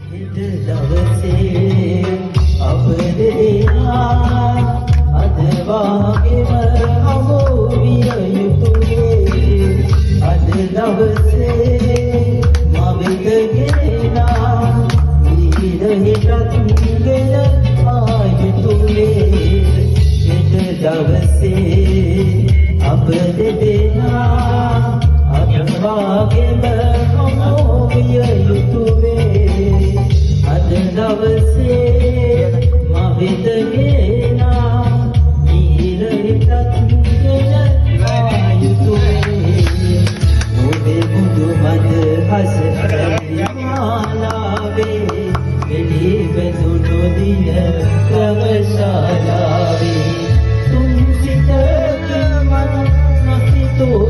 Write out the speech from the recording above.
දවසේ අප දෙනා අදවාගේම හමු විය යුතුයේ අද දවසේ මවිතගෙනා ඊරහිටත් ගෙන ආයුතුයේ එද දවසේ අප දෙනා අදවාගේම හමු විය යුතුයේ අද දවසේ මවිතගෙනා ඊරහිටත් ගෙන ආයුතුයේ ඔබේ බුදු මද හස මාලාවේ එළි වැදුණු දින ප්‍රවශාලාවේ තුන් සිතක මන නොසිතෝ